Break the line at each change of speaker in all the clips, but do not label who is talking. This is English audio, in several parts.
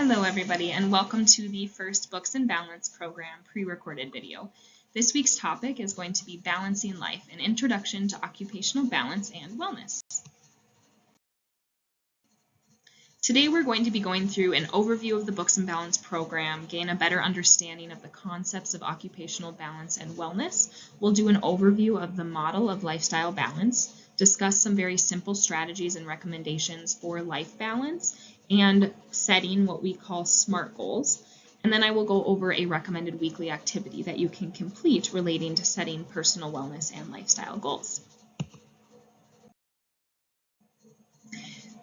Hello everybody and welcome to the first Books and Balance program pre-recorded video. This week's topic is going to be Balancing Life, an introduction to occupational balance and wellness. Today we're going to be going through an overview of the Books and Balance program, gain a better understanding of the concepts of occupational balance and wellness. We'll do an overview of the model of lifestyle balance, discuss some very simple strategies and recommendations for life balance, and setting what we call SMART goals. And then I will go over a recommended weekly activity that you can complete relating to setting personal wellness and lifestyle goals.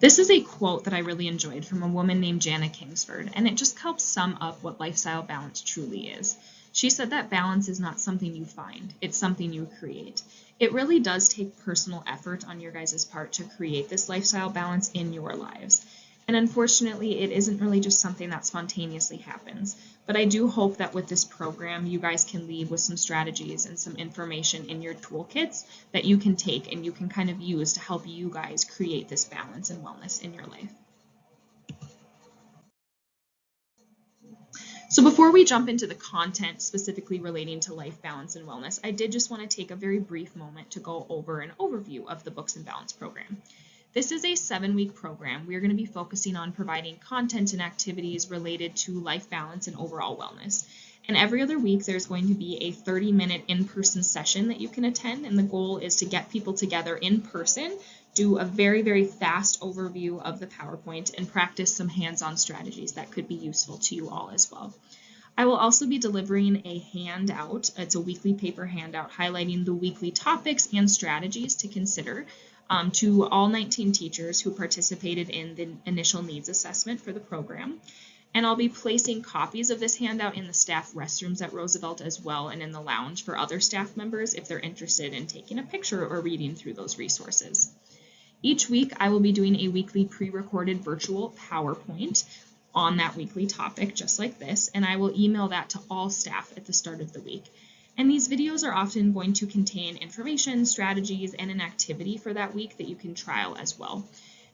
This is a quote that I really enjoyed from a woman named Jana Kingsford, and it just helps sum up what lifestyle balance truly is. She said that balance is not something you find, it's something you create. It really does take personal effort on your guys' part to create this lifestyle balance in your lives. And unfortunately, it isn't really just something that spontaneously happens. But I do hope that with this program, you guys can leave with some strategies and some information in your toolkits that you can take and you can kind of use to help you guys create this balance and wellness in your life. So before we jump into the content specifically relating to life balance and wellness, I did just want to take a very brief moment to go over an overview of the Books and Balance program. This is a 7-week program. We're going to be focusing on providing content and activities related to life balance and overall wellness. And every other week, there's going to be a 30-minute in-person session that you can attend. And the goal is to get people together in person, do a very, very fast overview of the PowerPoint, and practice some hands-on strategies that could be useful to you all as well. I will also be delivering a handout. It's a weekly paper handout highlighting the weekly topics and strategies to consider to all 19 teachers who participated in the initial needs assessment for the program. And I'll be placing copies of this handout in the staff restrooms at Roosevelt as well, and in the lounge for other staff members if they're interested in taking a picture or reading through those resources. Each week I will be doing a weekly pre-recorded virtual PowerPoint on that weekly topic just like this, and I will email that to all staff at the start of the week. And these videos are often going to contain information, strategies, and an activity for that week that you can trial as well.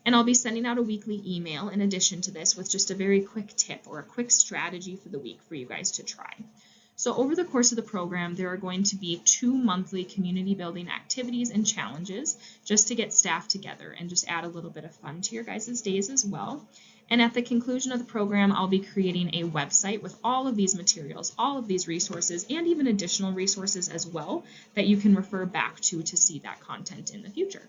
And I'll be sending out a weekly email in addition to this with just a very quick tip or a quick strategy for the week for you guys to try. So over the course of the program, there are going to be 2 monthly community building activities and challenges just to get staff together and just add a little bit of fun to your guys' days as well. And at the conclusion of the program, I'll be creating a website with all of these materials, all of these resources, and even additional resources as well that you can refer back to see that content in the future.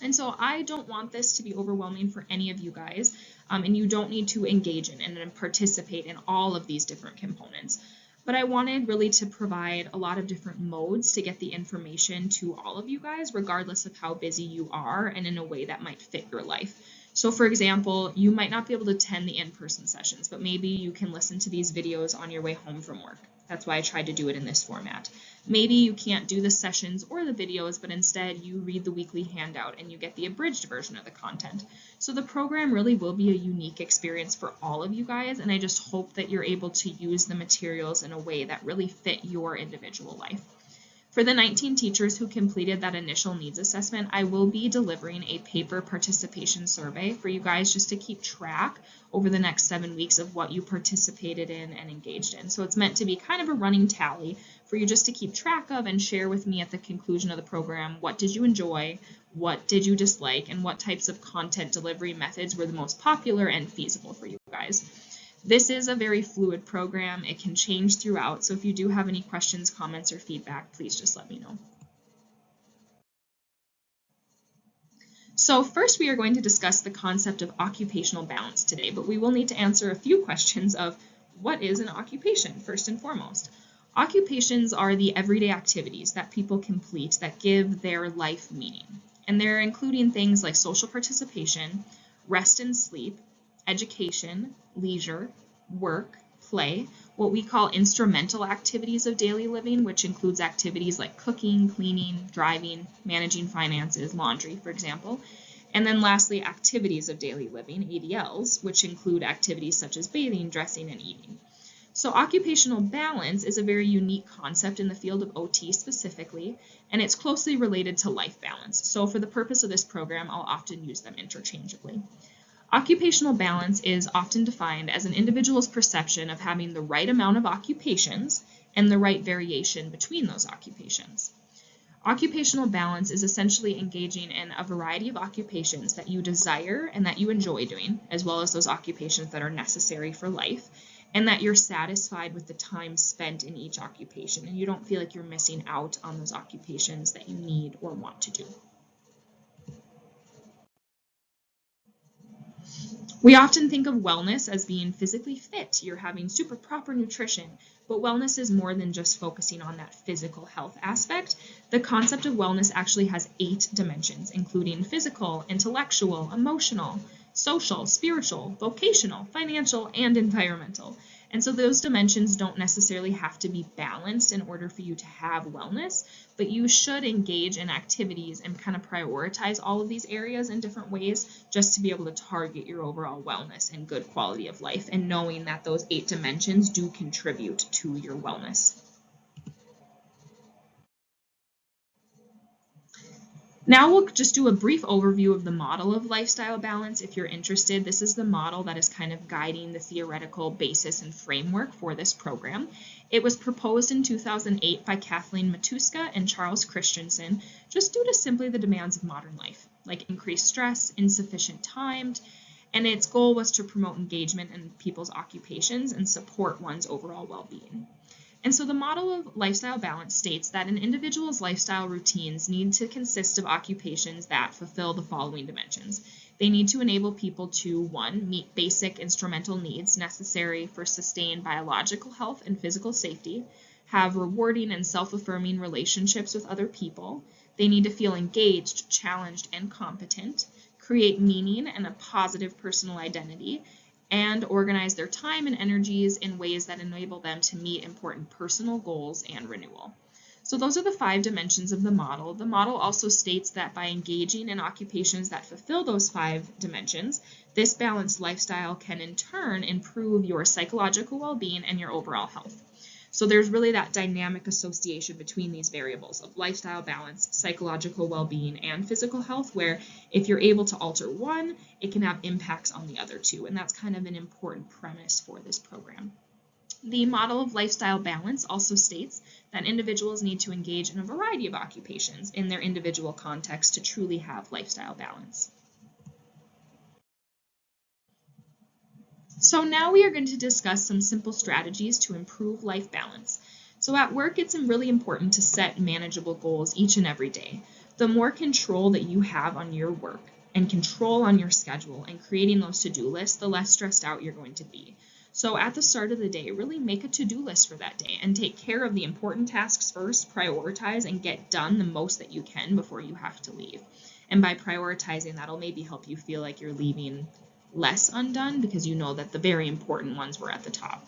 And so I don't want this to be overwhelming for any of you guys, and you don't need to engage in and participate in all of these different components. But I wanted really to provide a lot of different modes to get the information to all of you guys, regardless of how busy you are and in a way that might fit your life. So for example, you might not be able to attend the in-person sessions, but maybe you can listen to these videos on your way home from work. That's why I tried to do it in this format. Maybe you can't do the sessions or the videos, but instead you read the weekly handout and you get the abridged version of the content. So the program really will be a unique experience for all of you guys, and I just hope that you're able to use the materials in a way that really fit your individual life. For the 19 teachers who completed that initial needs assessment, I will be delivering a paper participation survey for you guys just to keep track over the next 7 weeks of what you participated in and engaged in. So it's meant to be kind of a running tally for you just to keep track of and share with me at the conclusion of the program, what did you enjoy, what did you dislike, and what types of content delivery methods were the most popular and feasible for you guys. This is a very fluid program. It can change throughout, so if you do have any questions, comments, or feedback, please just let me know. So first we are going to discuss the concept of occupational balance today, but we will need to answer a few questions of what is an occupation, first and foremost. Occupations are the everyday activities that people complete that give their life meaning, and they're including things like social participation, rest and sleep, education, leisure, work, play, what we call instrumental activities of daily living, which includes activities like cooking, cleaning, driving, managing finances, laundry, for example. And then lastly, activities of daily living, ADLs, which include activities such as bathing, dressing, and eating. So occupational balance is a very unique concept in the field of OT specifically, and it's closely related to life balance. So for the purpose of this program, I'll often use them interchangeably. Occupational balance is often defined as an individual's perception of having the right amount of occupations and the right variation between those occupations. Occupational balance is essentially engaging in a variety of occupations that you desire and that you enjoy doing, as well as those occupations that are necessary for life, and that you're satisfied with the time spent in each occupation, and you don't feel like you're missing out on those occupations that you need or want to do. We often think of wellness as being physically fit. You're having super proper nutrition, but wellness is more than just focusing on that physical health aspect. The concept of wellness actually has 8 dimensions, including physical, intellectual, emotional, social, spiritual, vocational, financial, and environmental. And so those dimensions don't necessarily have to be balanced in order for you to have wellness, but you should engage in activities and kind of prioritize all of these areas in different ways just to be able to target your overall wellness and good quality of life, and knowing that those 8 dimensions do contribute to your wellness. Now we'll just do a brief overview of the model of lifestyle balance. If you're interested, this is the model that is kind of guiding the theoretical basis and framework for this program. It was proposed in 2008 by Kathleen Matuska and Charles Christensen, just due to simply the demands of modern life, like increased stress, insufficient time, and its goal was to promote engagement in people's occupations and support one's overall well-being. And so the model of lifestyle balance states that an individual's lifestyle routines need to consist of occupations that fulfill the following dimensions. They need to enable people to, 1, meet basic instrumental needs necessary for sustained biological health and physical safety, have rewarding and self-affirming relationships with other people. They need to feel engaged, challenged, and competent, create meaning and a positive personal identity, and organize their time and energies in ways that enable them to meet important personal goals and renewal. So those are the 5 dimensions of the model. The model also states that by engaging in occupations that fulfill those 5 dimensions, this balanced lifestyle can in turn improve your psychological well-being and your overall health. So there's really that dynamic association between these variables of lifestyle balance, psychological well-being, and physical health, where if you're able to alter one, it can have impacts on the other 2, and that's kind of an important premise for this program. The model of lifestyle balance also states that individuals need to engage in a variety of occupations in their individual context to truly have lifestyle balance. So now we are going to discuss some simple strategies to improve life balance. So at work, it's really important to set manageable goals each and every day. The more control that you have on your work and control on your schedule and creating those to-do lists, the less stressed out you're going to be. So at the start of the day, really make a to-do list for that day and take care of the important tasks first, prioritize, and get done the most that you can before you have to leave. And by prioritizing, that'll maybe help you feel like you're leaving less undone because you know that the very important ones were at the top.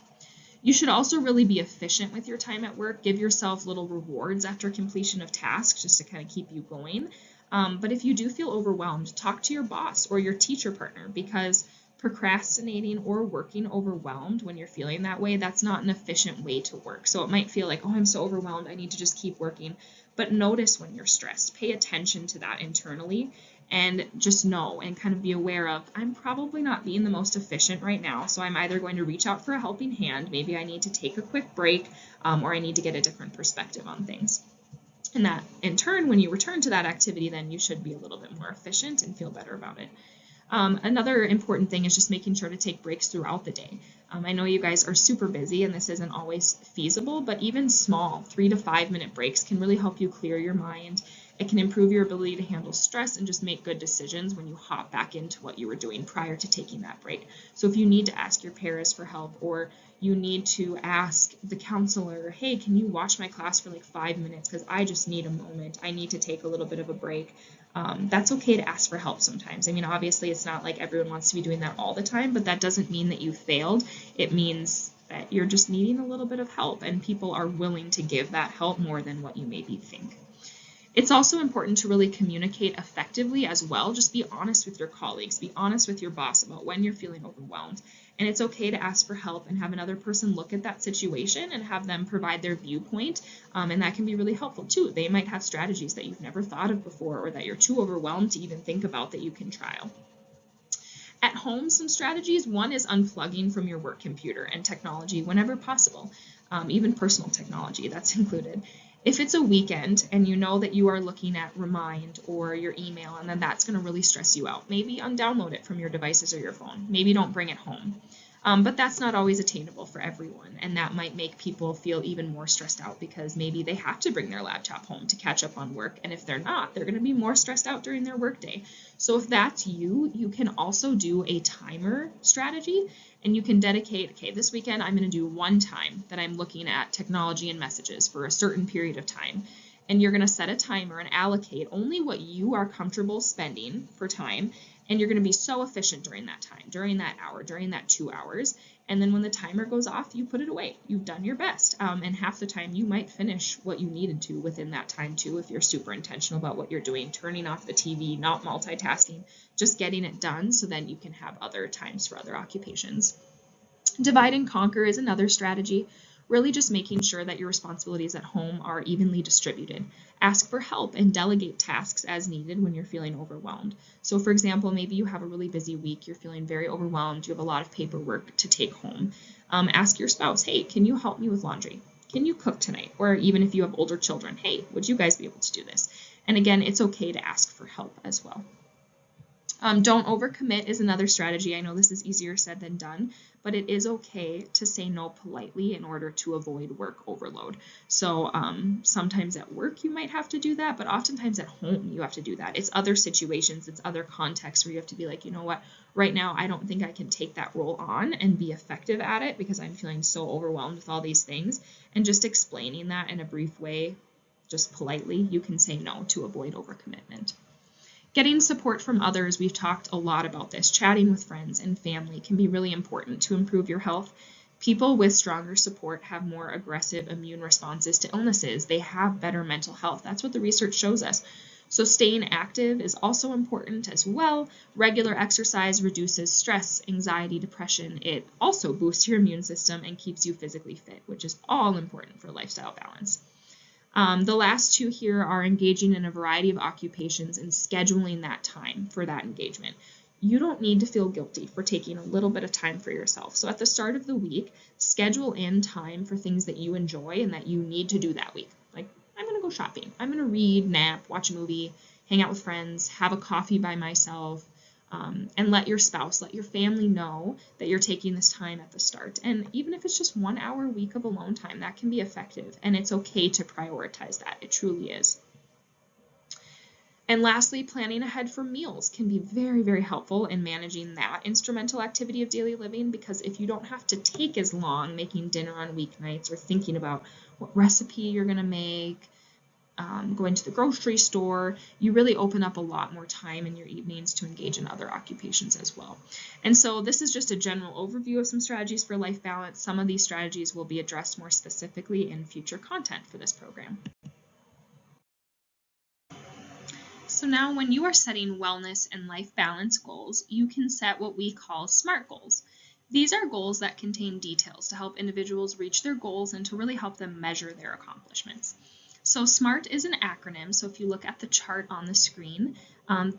You should also really be efficient with your time at work. Give yourself little rewards after completion of tasks just to kind of keep you going. But if you do feel overwhelmed, talk to your boss or your teacher partner, because procrastinating or working overwhelmed when you're feeling that way, that's not an efficient way to work. So it might feel like, oh, I'm so overwhelmed, I need to just keep working. But notice when you're stressed. Pay attention to that internally and just know and kind of be aware of, I'm probably not being the most efficient right now, so I'm either going to reach out for a helping hand, maybe I need to take a quick break, or I need to get a different perspective on things. And that, in turn, when you return to that activity, then you should be a little bit more efficient and feel better about it. Another important thing is just making sure to take breaks throughout the day. I know you guys are super busy and this isn't always feasible, but even small 3 to 5 minute breaks can really help you clear your mind. It can improve your ability to handle stress and just make good decisions when you hop back into what you were doing prior to taking that break. So if you need to ask your parents for help, or you need to ask the counselor, hey, can you watch my class for like 5 minutes because I just need a moment, I need to take a little bit of a break. That's okay to ask for help sometimes. I mean, obviously it's not like everyone wants to be doing that all the time, but that doesn't mean that you failed. It means that you're just needing a little bit of help, and people are willing to give that help more than what you maybe think. It's also important to really communicate effectively as well. Just be honest with your colleagues, be honest with your boss about when you're feeling overwhelmed. And it's okay to ask for help and have another person look at that situation and have them provide their viewpoint. And that can be really helpful too. They might have strategies that you've never thought of before, or that you're too overwhelmed to even think about, that you can trial. At home, some strategies. One is unplugging from your work computer and technology whenever possible, even personal technology, that's included. If it's a weekend and you know that you are looking at Remind or your email, and then that's going to really stress you out, maybe undownload it from your devices or your phone. Maybe don't bring it home. But that's not always attainable for everyone, and that might make people feel even more stressed out because maybe they have to bring their laptop home to catch up on work, and if they're not, they're going to be more stressed out during their workday. So if that's you, you can also do a timer strategy, and you can dedicate, okay, this weekend I'm going to do one time that I'm looking at technology and messages for a certain period of time. And you're going to set a timer and allocate only what you are comfortable spending for time. And you're going to be so efficient during that time, during that hour, during that 2 hours. And then when the timer goes off, you put it away. You've done your best. And half the time you might finish what you needed to within that time too, if you're super intentional about what you're doing, turning off the TV, not multitasking, just getting it done so then you can have other times for other occupations. Divide and conquer is another strategy. Really just making sure that your responsibilities at home are evenly distributed. Ask for help and delegate tasks as needed when you're feeling overwhelmed. So for example, maybe you have a really busy week, you're feeling very overwhelmed, you have a lot of paperwork to take home. Ask your spouse, hey, can you help me with laundry? Can you cook tonight? Or even if you have older children, hey, would you guys be able to do this? And again, it's okay to ask for help as well. Don't overcommit is another strategy. I know this is easier said than done, but it is okay to say no politely in order to avoid work overload. So sometimes at work you might have to do that, but oftentimes at home you have to do that. It's other situations, it's other contexts where you have to be like, you know what, right now I don't think I can take that role on and be effective at it because I'm feeling so overwhelmed with all these things. And just explaining that in a brief way, just politely, you can say no to avoid overcommitment. Getting support from others, we've talked a lot about this. Chatting with friends and family can be really important to improve your health. People with stronger support have more aggressive immune responses to illnesses. They have better mental health. That's what the research shows us. So staying active is also important as well. Regular exercise reduces stress, anxiety, depression. It also boosts your immune system and keeps you physically fit, which is all important for lifestyle balance. The last two here are engaging in a variety of occupations and scheduling that time for that engagement. You don't need to feel guilty for taking a little bit of time for yourself. So at the start of the week, schedule in time for things that you enjoy and that you need to do that week. Like, I'm going to go shopping. I'm going to read, nap, watch a movie, hang out with friends, have a coffee by myself, and let your spouse, let your family know that you're taking this time at the start. And even if it's just 1 hour a week of alone time, that can be effective. And it's okay to prioritize that. It truly is. And lastly, planning ahead for meals can be very, very helpful in managing that instrumental activity of daily living, because if you don't have to take as long making dinner on weeknights or thinking about what recipe you're going to make, going to the grocery store, you really open up a lot more time in your evenings to engage in other occupations as well. And so this is just a general overview of some strategies for life balance. Some of these strategies will be addressed more specifically in future content for this program. So now when you are setting wellness and life balance goals, you can set what we call SMART goals. These are goals that contain details to help individuals reach their goals and to really help them measure their accomplishments. So SMART is an acronym, so if you look at the chart on the screen,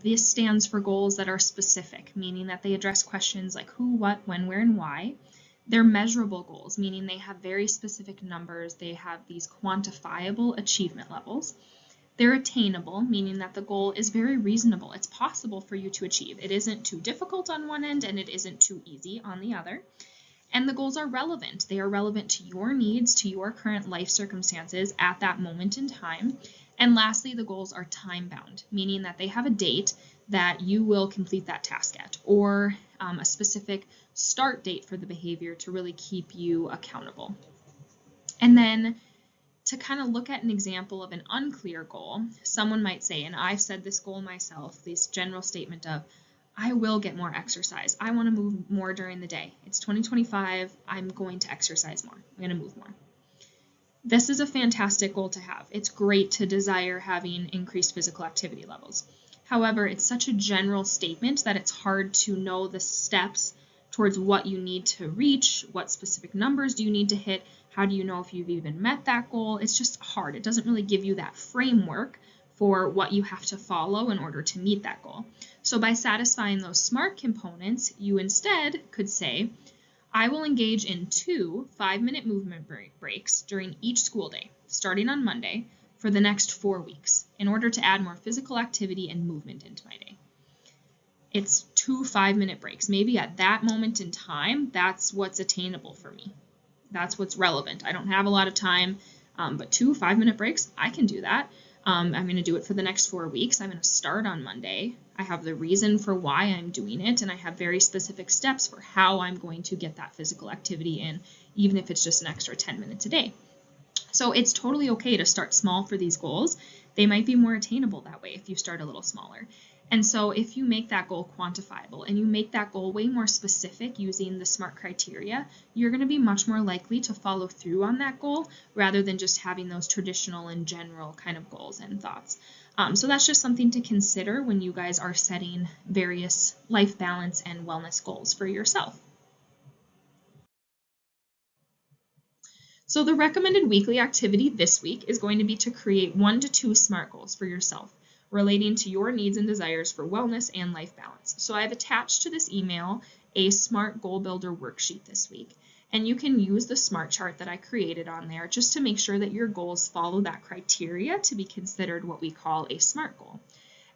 this stands for goals that are specific, meaning that they address questions like who, what, when, where, and why. They're measurable goals, meaning they have very specific numbers, they have these quantifiable achievement levels. They're attainable, meaning that the goal is very reasonable. It's possible for you to achieve. It isn't too difficult on one end and it isn't too easy on the other. And the goals are relevant. They are relevant to your needs, to your current life circumstances at that moment in time. And lastly, the goals are time-bound, meaning that they have a date that you will complete that task at, or a specific start date for the behavior to really keep you accountable. And then to kind of look at an example of an unclear goal, someone might say, and I've said this goal myself, this general statement of, I will get more exercise. I want to move more during the day. It's 2025. I'm going to exercise more. I'm going to move more. This is a fantastic goal to have. It's great to desire having increased physical activity levels. However, it's such a general statement that it's hard to know the steps towards what you need to reach, what specific numbers do you need to hit, how do you know if you've even met that goal? It's just hard. It doesn't really give you that framework for what you have to follow in order to meet that goal. So by satisfying those SMART components, you instead could say, I will engage in 2 5-minute movement breaks during each school day, starting on Monday, for the next 4 weeks, in order to add more physical activity and movement into my day. It's 2 5-minute breaks. Maybe at that moment in time, that's what's attainable for me. That's what's relevant. I don't have a lot of time, but 2 5-minute breaks, I can do that. I'm going to do it for the next 4 weeks. I'm going to start on Monday. I have the reason for why I'm doing it, and I have very specific steps for how I'm going to get that physical activity in, even if it's just an extra 10 minutes a day. So it's totally okay to start small for these goals. They might be more attainable that way if you start a little smaller. And so if you make that goal quantifiable and you make that goal way more specific using the SMART criteria, you're going to be much more likely to follow through on that goal rather than just having those traditional and general kind of goals and thoughts. So that's just something to consider when you guys are setting various life balance and wellness goals for yourself. So the recommended weekly activity this week is going to be to create 1 to 2 SMART goals for yourself, relating to your needs and desires for wellness and life balance. So I've attached to this email a SMART Goal Builder worksheet this week, and you can use the SMART chart that I created on there just to make sure that your goals follow that criteria to be considered what we call a SMART goal.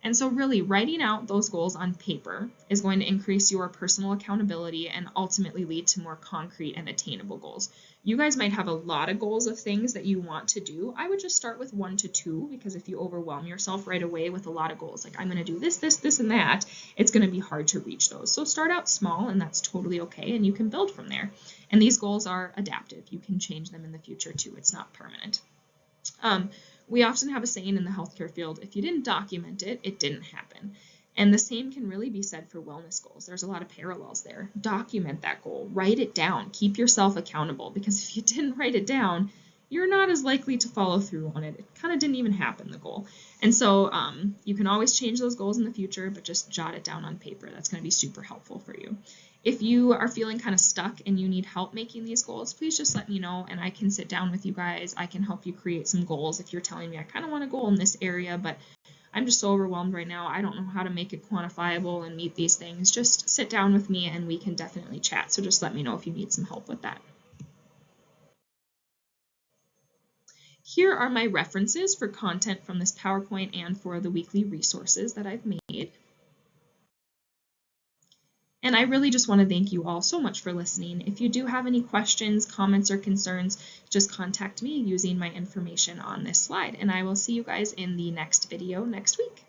And so really writing out those goals on paper is going to increase your personal accountability and ultimately lead to more concrete and attainable goals. You guys might have a lot of goals of things that you want to do. I would just start with 1 to 2, because if you overwhelm yourself right away with a lot of goals, like I'm going to do this, this, this, and that, it's going to be hard to reach those. So start out small, and that's totally okay, and you can build from there. And these goals are adaptive. You can change them in the future too. It's not permanent. We often have a saying in the healthcare field, if you didn't document it, it didn't happen. And the same can really be said for wellness goals. There's a lot of parallels there. Document that goal, write it down, keep yourself accountable, because if you didn't write it down, you're not as likely to follow through on it. It kind of didn't even happen, the goal. And so you can always change those goals in the future, but just jot it down on paper. That's going to be super helpful for you. If you are feeling kind of stuck and you need help making these goals, please just let me know and I can sit down with you guys. I can help you create some goals. If you're telling me I kind of want a goal in this area, but I'm just so overwhelmed right now, I don't know how to make it quantifiable and meet these things, just sit down with me and we can definitely chat. So just let me know if you need some help with that. Here are my references for content from this PowerPoint and for the weekly resources that I've made. And I really just want to thank you all so much for listening. If you do have any questions, comments, or concerns, just contact me using my information on this slide. And I will see you guys in the next video next week.